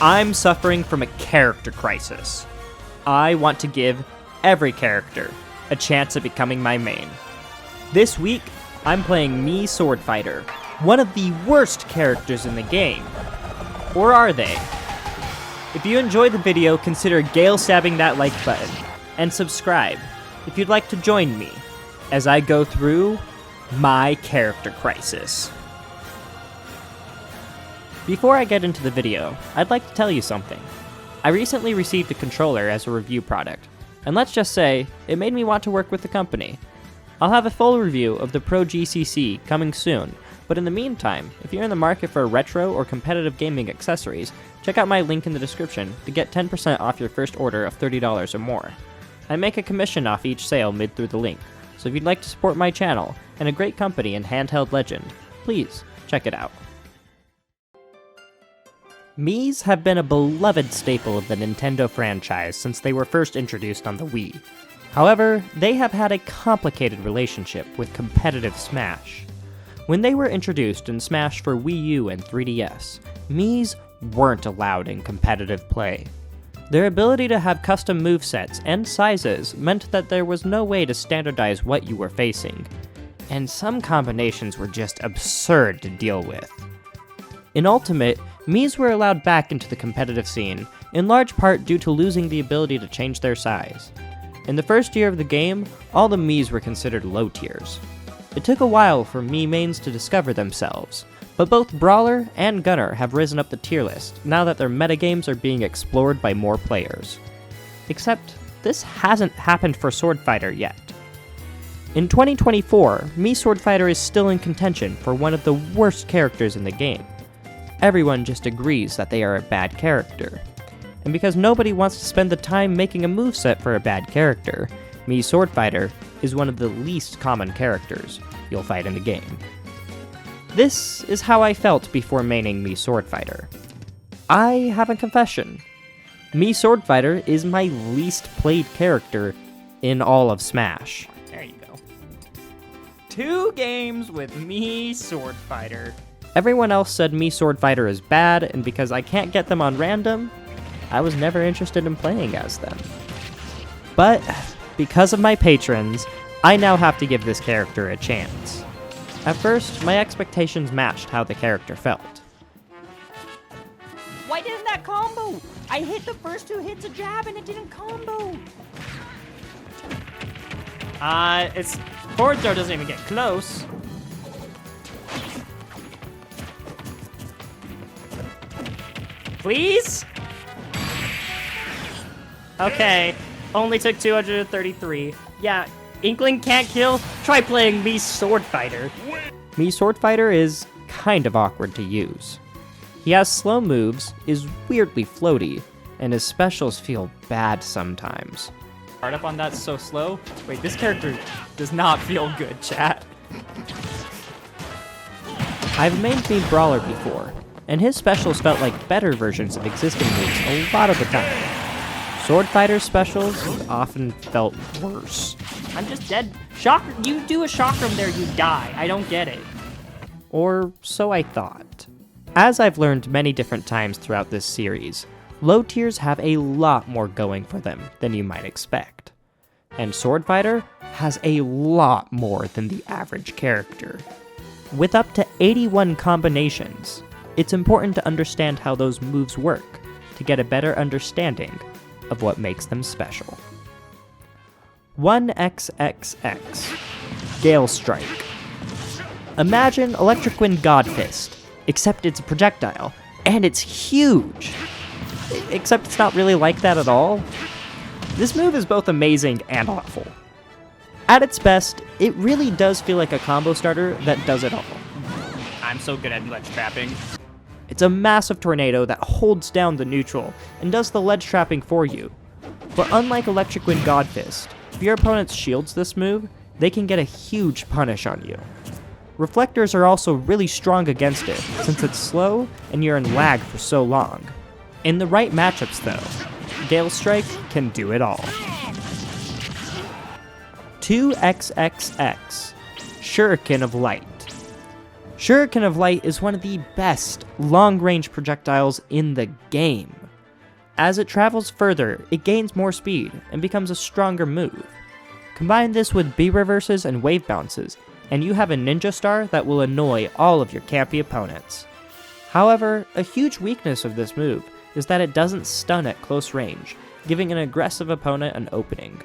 I'm suffering from a character crisis. I want to give every character a chance at becoming my main. This week, I'm playing Mii Swordfighter, one of the worst characters in the game. Or are they? If you enjoyed the video, consider gale stabbing that like button, and subscribe if you'd like to join me as I go through my character crisis. Before I get into the video, I'd like to tell you something. I recently received a controller as a review product, and let's just say, it made me want to work with the company. I'll have a full review of the Pro GCC coming soon, but in the meantime, if you're in the market for retro or competitive gaming accessories, check out my link in the description to get 10% off your first order of $30 or more. I make a commission off each sale mid through the link, so if you'd like to support my channel and a great company in handheld legend, please check it out. Miis have been a beloved staple of the Nintendo franchise since they were first introduced on the Wii. However, they have had a complicated relationship with competitive Smash. When they were introduced in Smash for Wii U and 3DS, Miis weren't allowed in competitive play. Their ability to have custom movesets and sizes meant that there was no way to standardize what you were facing, and some combinations were just absurd to deal with. In Ultimate, Miis were allowed back into the competitive scene, in large part due to losing the ability to change their size. In the first year of the game, all the Miis were considered low tiers. It took a while for Mii mains to discover themselves, but both Brawler and Gunner have risen up the tier list now that their metagames are being explored by more players. Except, this hasn't happened for Swordfighter yet. In 2024, Mii Swordfighter is still in contention for one of the worst characters in the game. Everyone just agrees that they are a bad character. And because nobody wants to spend the time making a moveset for a bad character, Mii Swordfighter is one of the least common characters you'll fight in the game. This is how I felt before maining Mii Swordfighter. I have a confession. Mii Swordfighter is my least played character in all of Smash. There you go. 2 games with Mii Swordfighter. Everyone else said Mii Swordfighter is bad, and because I can't get them on random, I was never interested in playing as them. But, because of my patrons, I now have to give this character a chance. At first, my expectations matched how the character felt. Why didn't that combo? I hit the first 2 hits a jab and it didn't combo. It's forward throw doesn't even get close. Please? Okay, only took 233. Yeah, Inkling can't kill? Try playing Mii Swordfighter. Mii Swordfighter is kind of awkward to use. He has slow moves, is weirdly floaty, and his specials feel bad sometimes. Hard up on that so slow? Wait, this character does not feel good, chat. I've mained Mii Brawler before, and his specials felt like better versions of existing moves a lot of the time. Swordfighter's specials often felt worse. I'm just dead. Shocker, you do a chakram there, you die. I don't get it. Or so I thought. As I've learned many different times throughout this series, low tiers have a lot more going for them than you might expect. And Swordfighter has a lot more than the average character. With up to 81 combinations, it's important to understand how those moves work to get a better understanding of what makes them special. 1XXX, Gale Strike. Imagine Electric Wind God Fist, except it's a projectile, and it's huge! Except it's not really like that at all. This move is both amazing and awful. At its best, it really does feel like a combo starter that does it all. I'm so good at ledge trapping. It's a massive tornado that holds down the neutral and does the ledge trapping for you. But unlike Electric Wind God Fist, if your opponent shields this move, they can get a huge punish on you. Reflectors are also really strong against it, since it's slow and you're in lag for so long. In the right matchups though, Gale Strike can do it all. 2XXX, Shuriken of Light. Shuriken of Light is one of the best long-range projectiles in the game. As it travels further, it gains more speed and becomes a stronger move. Combine this with B reverses and wave bounces, and you have a ninja star that will annoy all of your campy opponents. However, a huge weakness of this move is that it doesn't stun at close range, giving an aggressive opponent an opening.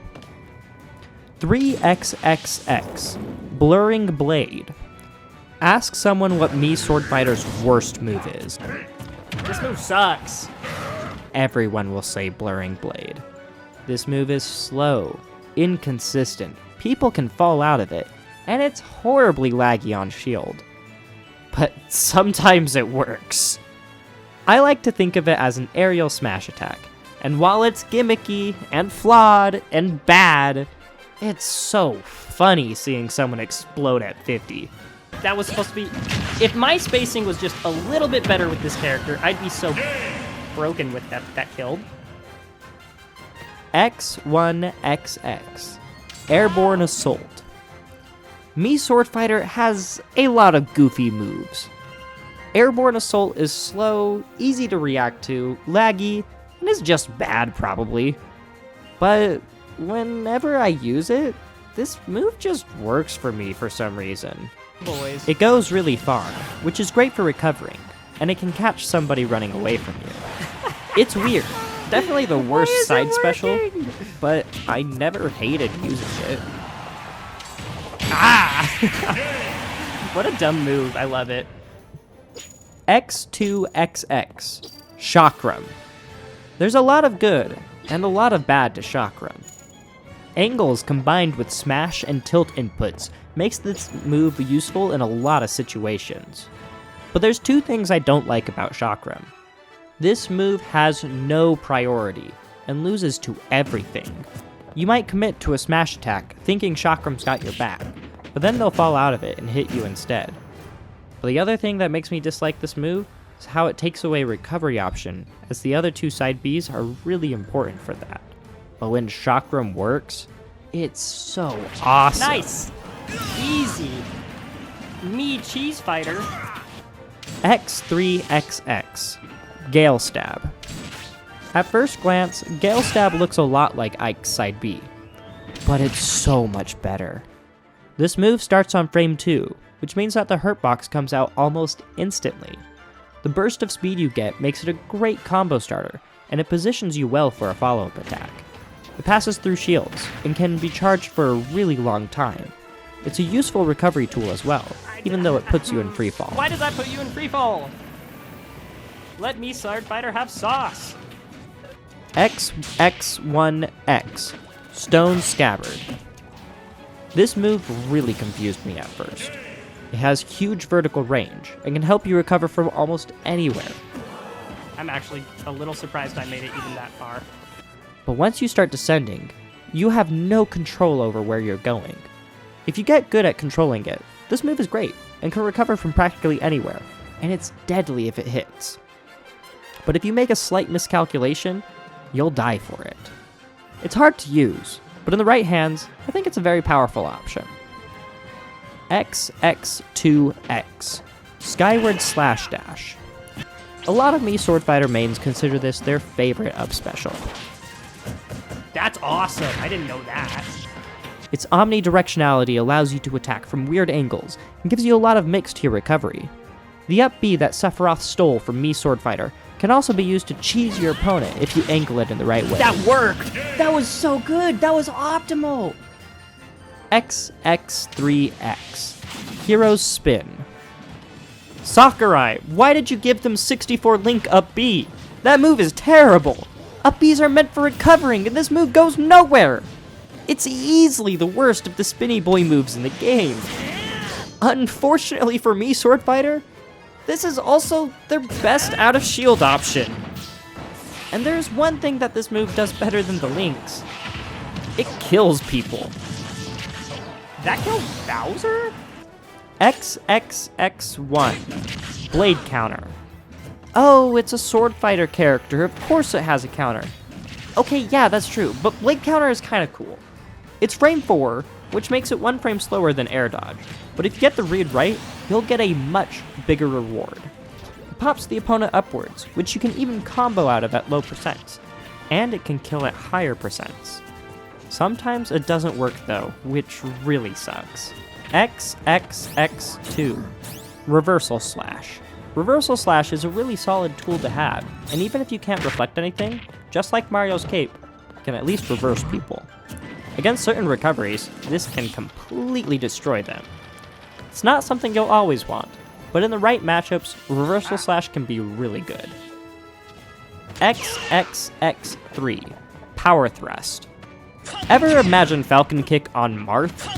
3XXX, Blurring Blade. Ask someone what Mii Swordfighter's worst move is. This move sucks. Everyone will say Blurring Blade. This move is slow, inconsistent, people can fall out of it, and it's horribly laggy on shield. But sometimes it works. I like to think of it as an aerial smash attack, and while it's gimmicky and flawed and bad, it's so funny seeing someone explode at 50. That was supposed to be... If my spacing was just a little bit better with this character, I'd be so broken with that killed. X1XX, Airborne Assault. Mii Swordfighter has a lot of goofy moves. Airborne Assault is slow, easy to react to, laggy, and is just bad probably. But whenever I use it, this move just works for me for some reason. Boys. It goes really far, which is great for recovering, and it can catch somebody running away from you. It's weird. Definitely the worst side special, but I never hated using it. Ah! What a dumb move. I love it. X2XX, Chakram. There's a lot of good and a lot of bad to Chakram. Angles combined with smash and tilt inputs makes this move useful in a lot of situations. But there's two things I don't like about Chakram. This move has no priority and loses to everything. You might commit to a smash attack thinking Chakram's got your back, but then they'll fall out of it and hit you instead. But the other thing that makes me dislike this move is how it takes away recovery option, as the other two side Bs are really important for that. But when Chakram works, it's so awesome. Nice! Easy. Mii Cheese Fighter. X3XX, Gale Stab. At first glance, Gale Stab looks a lot like Ike's side B, but it's so much better. This move starts on frame 2, which means that the hurt box comes out almost instantly. The burst of speed you get makes it a great combo starter, and it positions you well for a follow-up attack. It passes through shields, and can be charged for a really long time. It's a useful recovery tool as well, even though it puts you in freefall. Why does that put you in freefall? Let Mii Swordfighter have sauce. XX1X, Stone Scabbard. This move really confused me at first. It has huge vertical range, and can help you recover from almost anywhere. I'm actually a little surprised I made it even that far. But once you start descending, you have no control over where you're going. If you get good at controlling it, this move is great, and can recover from practically anywhere, and it's deadly if it hits. But if you make a slight miscalculation, you'll die for it. It's hard to use, but in the right hands, I think it's a very powerful option. XX2X, Skyward Slash Dash. A lot of Mii Swordfighter mains consider this their favorite up special. That's awesome. I didn't know that. Its omnidirectionality allows you to attack from weird angles and gives you a lot of mix to your recovery. The up B that Sephiroth stole from Mii Swordfighter can also be used to cheese your opponent if you angle it in the right way. That worked! That was so good! That was optimal! XX3X, Hero's Spin. Sakurai, why did you give them 64 Link up B? That move is terrible! Up Bs are meant for recovering, and this move goes nowhere! It's easily the worst of the spinny boy moves in the game. Unfortunately for Mii Swordfighter, this is also their best out of shield option. And there's one thing that this move does better than the Links. It kills people. That killed Bowser? XXX1, Blade Counter. Oh, it's a sword fighter character, of course it has a counter. Okay, yeah, that's true, but Blade Counter is kinda cool. It's frame 4, which makes it 1 frame slower than air dodge, but if you get the read right, you'll get a much bigger reward. It pops the opponent upwards, which you can even combo out of at low percents, and it can kill at higher percents. Sometimes it doesn't work though, which really sucks. XXX2. Reversal Slash. Reversal Slash is a really solid tool to have, and even if you can't reflect anything, just like Mario's cape, you can at least reverse people. Against certain recoveries, this can completely destroy them. It's not something you'll always want, but in the right matchups, Reversal Slash can be really good. XXX3. Power Thrust. Ever imagine Falcon Kick on Marth?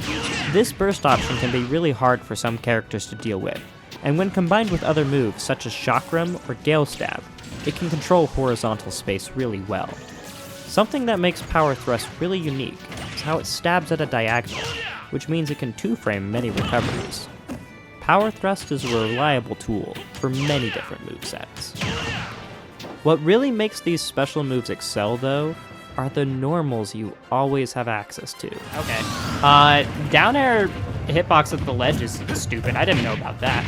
This burst option can be really hard for some characters to deal with, and when combined with other moves such as Chakram or Gale Stab, it can control horizontal space really well. Something that makes Power Thrust really unique is how it stabs at a diagonal, which means it can two-frame many recoveries. Power Thrust is a reliable tool for many different movesets. What really makes these special moves excel, though, are the normals you always have access to. Okay. Down air hitbox at the ledge is stupid. I didn't know about that.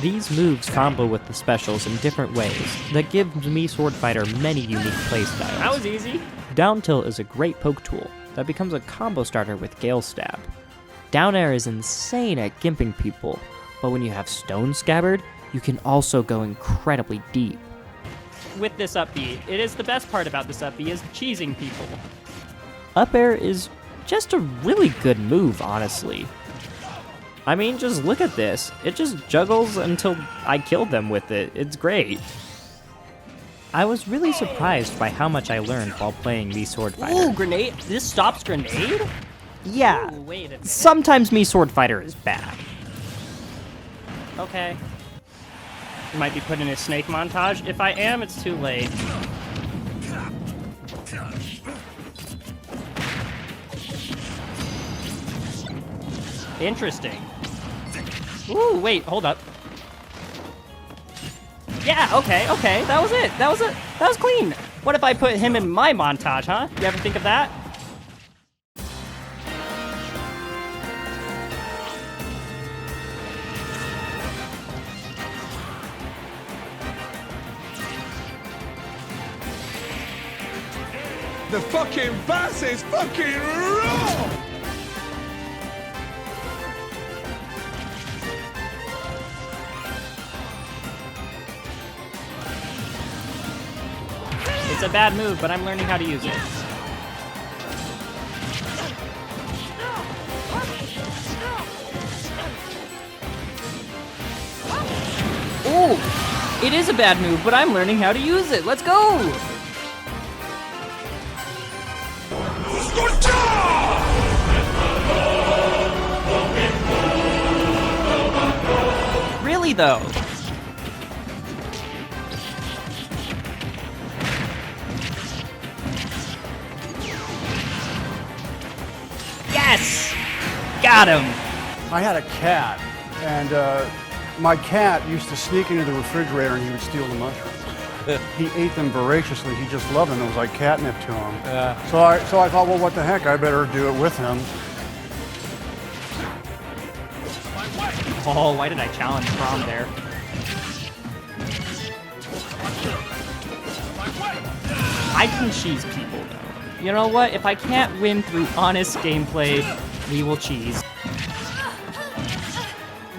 These moves combo with the specials in different ways that give Mii Swordfighter many unique playstyles. That was easy. Down tilt is a great poke tool that becomes a combo starter with Gale Stab. Down air is insane at gimping people, but when you have Stone Scabbard, you can also go incredibly deep. With this up B, it is the best part about this up B is cheesing people. Up air is just a really good move, honestly. I mean, just look at this. It just juggles until I kill them with it. It's great. I was really surprised by how much I learned while playing Mii Swordfighter. Ooh, grenade? This stops grenade? Yeah, Ooh, wait a minute. sometimes Mii Swordfighter is bad. Okay. Might be put in a snake montage. If I am, it's too late. Interesting. Ooh, wait, hold up. Yeah, okay, that was it. That was clean. What if I put him in my montage, huh? You ever think of that? The fucking bass is fucking raw! It's a bad move, but I'm learning how to use it. Ooh! It is a bad move, but I'm learning how to use it. Let's go! Really, though? Yes! Got him! I had a cat, and my cat used to sneak into the refrigerator and he would steal the mushrooms. He ate them voraciously. He just loved them. It was like catnip to him. Yeah. So I thought, well, what the heck? I better do it with him. Oh, why did I challenge Prom there? I can cheese people, though. You know what? If I can't win through honest gameplay, we will cheese.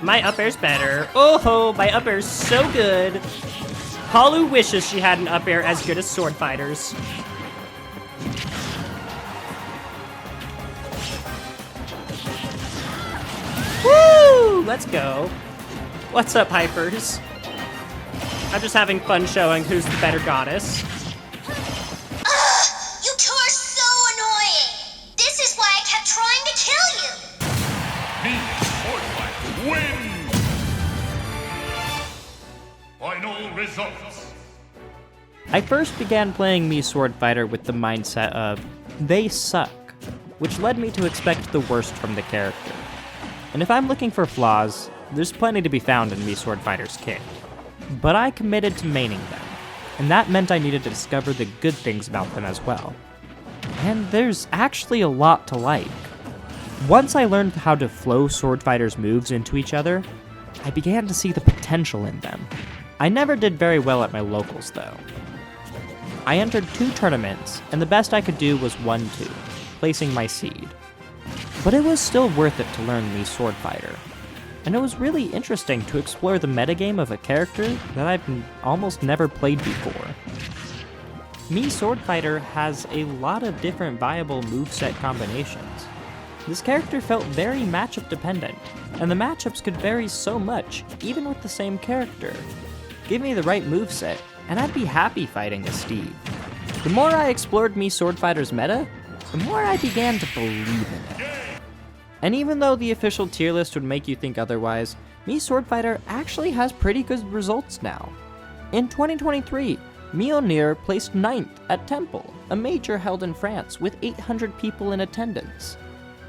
My up air's better. Oh, my up air's so good. Halu wishes she had an up air as good as Swordfighters. Woo! Let's go. What's up, Hypers? I'm just having fun showing who's the better goddess. You two are so annoying! This is why I kept trying to kill you! Mii Swordfighter wins! Final results. I first began playing Mii Swordfighter with the mindset of, they suck, which led me to expect the worst from the character. And if I'm looking for flaws, there's plenty to be found in Mii Swordfighter's kit. But I committed to maining them, and that meant I needed to discover the good things about them as well. And there's actually a lot to like. Once I learned how to flow Swordfighter's moves into each other, I began to see the potential in them. I never did very well at my locals though. I entered 2 tournaments, and the best I could do was 1-2, placing my seed. But it was still worth it to learn Mii Swordfighter, and it was really interesting to explore the metagame of a character that I've almost never played before. Mii Swordfighter has a lot of different viable moveset combinations. This character felt very matchup dependent, and the matchups could vary so much, even with the same character. Give me the right moveset, and I'd be happy fighting as Steve. The more I explored Mii Swordfighter's meta, the more I began to believe in it. And even though the official tier list would make you think otherwise, Mii Swordfighter actually has pretty good results now. In 2023, Mjolnir placed 9th at Temple, a major held in France with 800 people in attendance.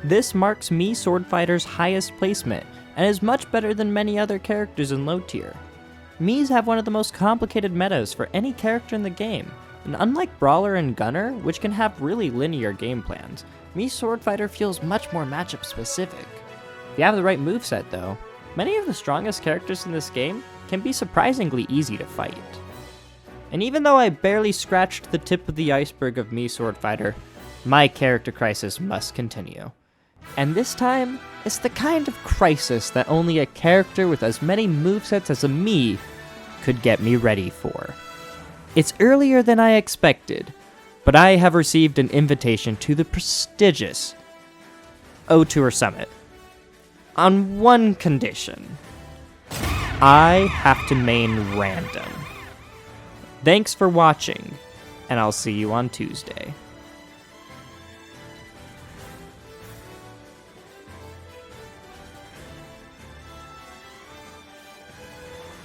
This marks Mii Swordfighter's highest placement, and is much better than many other characters in low tier. Miis have one of the most complicated metas for any character in the game, and unlike Brawler and Gunner, which can have really linear game plans, Mii Swordfighter feels much more matchup specific. If you have the right moveset though, many of the strongest characters in this game can be surprisingly easy to fight. And even though I barely scratched the tip of the iceberg of Mii Swordfighter, my character crisis must continue. And this time, it's the kind of crisis that only a character with as many movesets as a Mii could get me ready for. It's earlier than I expected, but I have received an invitation to the prestigious O-Tour Summit. On one condition. I have to main random. Thanks for watching, and I'll see you on Tuesday.